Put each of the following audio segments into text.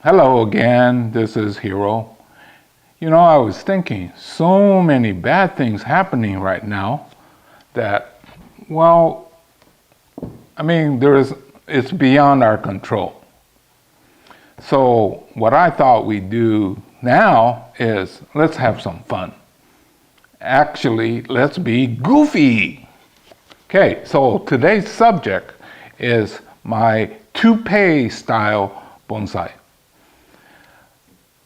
Hello again, this is Hero. I was thinking, so many bad things happening right now that, it's beyond our control. So what I thought we'd do now is let's have some fun. Actually, let's be goofy. Okay, so today's subject is my toupee style bonsai.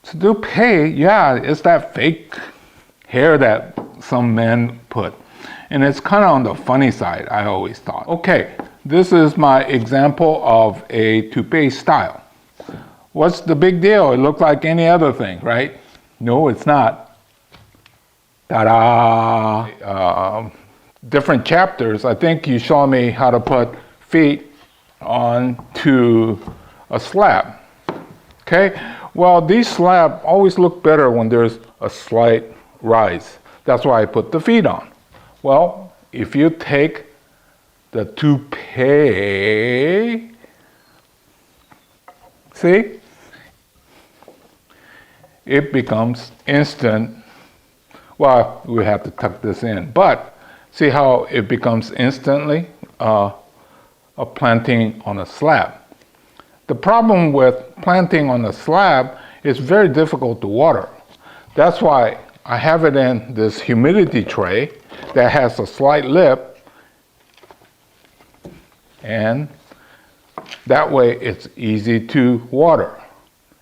So toupee, yeah, it's that fake hair that some men put. And it's kind of on the funny side, I always thought. Okay, this is my example of a toupee style. What's the big deal? It looks like any other thing, right? No, it's not. Ta-da! Different chapters, I think you showed me how to put feet onto a slab. Okay? Well, these slabs always look better when there's a slight rise. That's why I put the feet on. Well, if you take the toupee, see? It becomes instant. Well, we have to tuck this in, but see how it becomes instantly a planting on a slab. The problem with planting on a slab is very difficult to water. That's why I have it in this humidity tray that has a slight lip, and that way it's easy to water.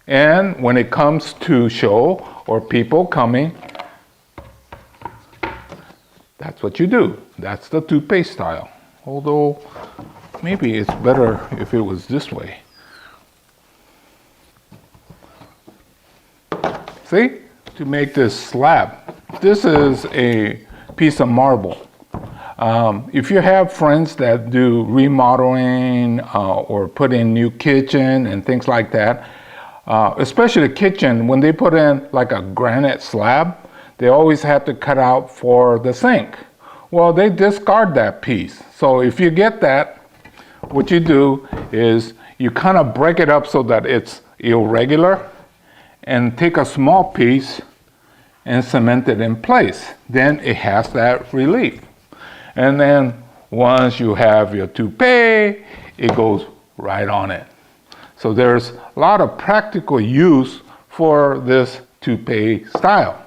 And when it comes to show or people coming, that's what you do. That's the toupee style. Although maybe it's better if it was this way. See? To make this slab. This is a piece of marble. If you have friends that do remodeling or put in new kitchen and things like that, especially the kitchen, when they put in like a granite slab, they always have to cut out for the sink. Well, they discard that piece. So if you get that, what you do is you kind of break it up so that it's irregular and take a small piece and cement it in place. Then it has that relief. And then once you have your toupee, it goes right on it. So there's a lot of practical use for this toupee style.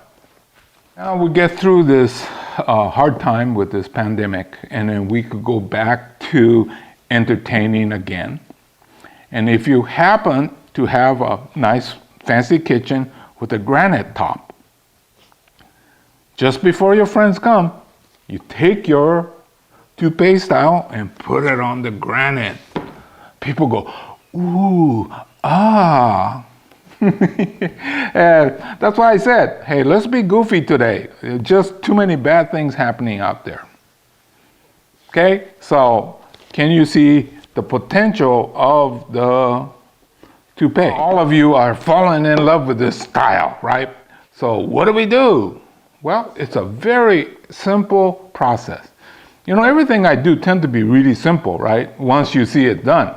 Now we get through this hard time with this pandemic, and then we could go back to entertaining again. And if you happen to have a nice fancy kitchen with a granite top, just before your friends come, you take your toupee style and put it on the granite. People go, ooh, ah. And that's why I said, hey, let's be goofy today. Just too many bad things happening out there. Okay, so can you see the potential of the toupee? All of you are falling in love with this style, right? So what do? Well, it's a very simple process. Everything I do tend to be really simple, right? Once you see it done.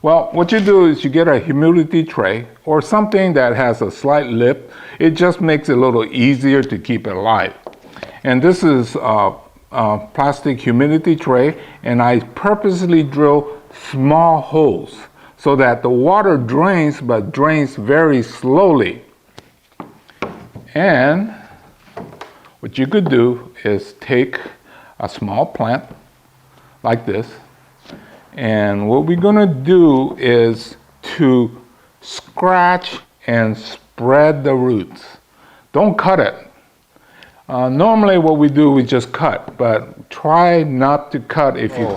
Well, what you do is you get a humidity tray or something that has a slight lip. It just makes it a little easier to keep it alive. And this is a plastic humidity tray, and I purposely drill small holes so that the water drains, but drains very slowly. And what you could do is take a small plant like this, and what we're going to do is to scratch and spread the roots. Don't cut it. Normally what we do, we just cut, but try not to cut if you...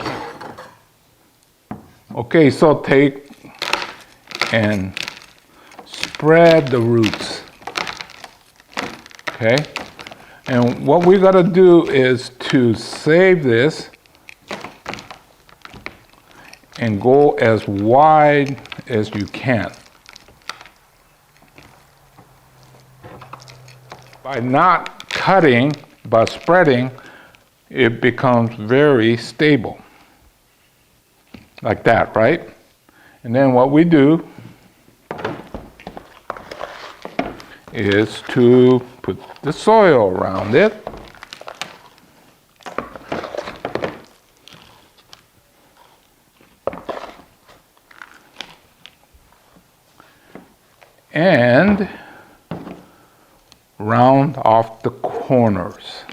Okay, so take and spread the roots. Okay? And what we got to do is to save this and go as wide as you can. By not cutting, but spreading, it becomes very stable. Like that, right? And then what we do is to put the soil around it. And round off the corners.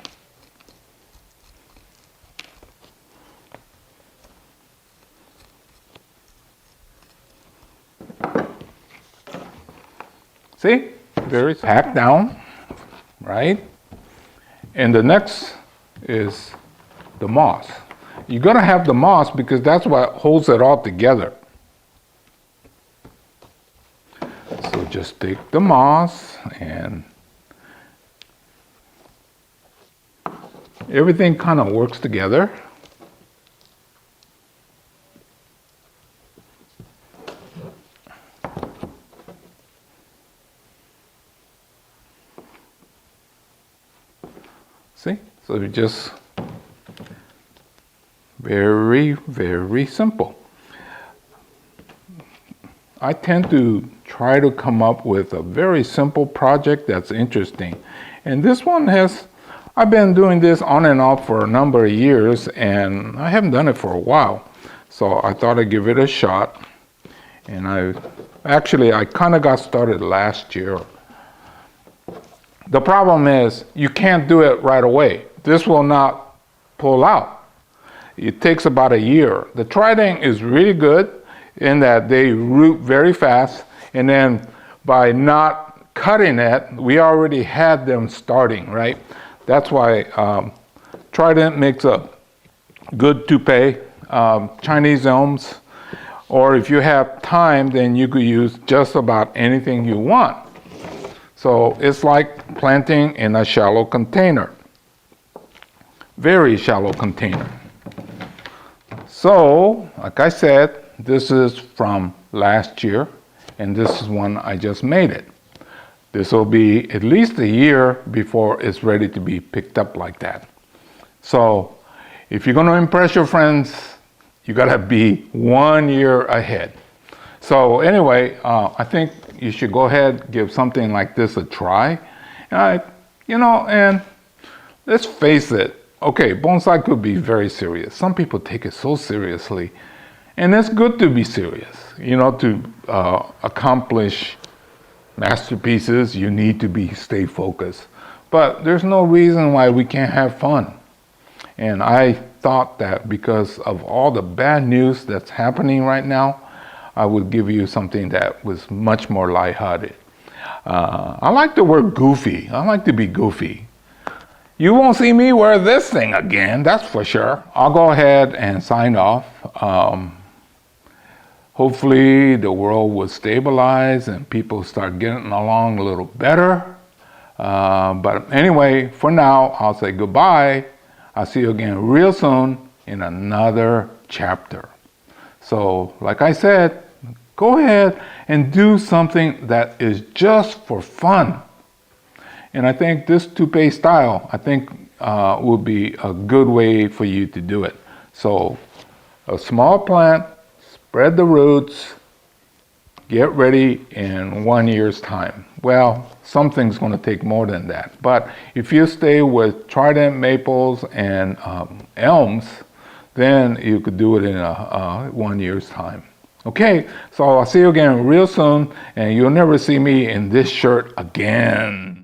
See? Very packed down, right? And the next is the moss. You're gonna have the moss because that's what holds it all together. So just take the moss and everything kind of works together. See? So you just very, very simple. I tend to try to come up with a very simple project that's interesting. And this one I've been doing this on and off for a number of years, and I haven't done it for a while. So I thought I'd give it a shot. And I kind of got started last year. The problem is you can't do it right away. This will not pull out. It takes about a year. The trident is really good in that they root very fast, and then by not cutting it, we already had them starting, right? That's why trident makes a good toupee, Chinese elms, or if you have time, then you could use just about anything you want. So it's like planting in a shallow container, very shallow container. So, like I said, this is from last year, and this is one I just made it. This will be at least a year before it's ready to be picked up like that. So, if you're going to impress your friends, you got to be 1 year ahead. So anyway, I think you should go ahead, give something like this a try. And let's face it, okay, bonsai could be very serious. Some people take it so seriously. And it's good to be serious. To accomplish masterpieces, you need to stay focused. But there's no reason why we can't have fun. And I thought that because of all the bad news that's happening right now, I would give you something that was much more lighthearted. I like the word goofy. I like to be goofy. You won't see me wear this thing again, that's for sure. I'll go ahead and sign off. Hopefully the world will stabilize and people start getting along a little better. But anyway, for now, I'll say goodbye. I'll see you again real soon in another chapter. So, like I said, go ahead and do something that is just for fun. And I think this toupee style, will be a good way for you to do it. So, a small plant, spread the roots, get ready in 1 year's time. Well, something's going to take more than that. But if you stay with trident maples and elms, then you could do it in 1 year's time. Okay, so I'll see you again real soon, and you'll never see me in this shirt again.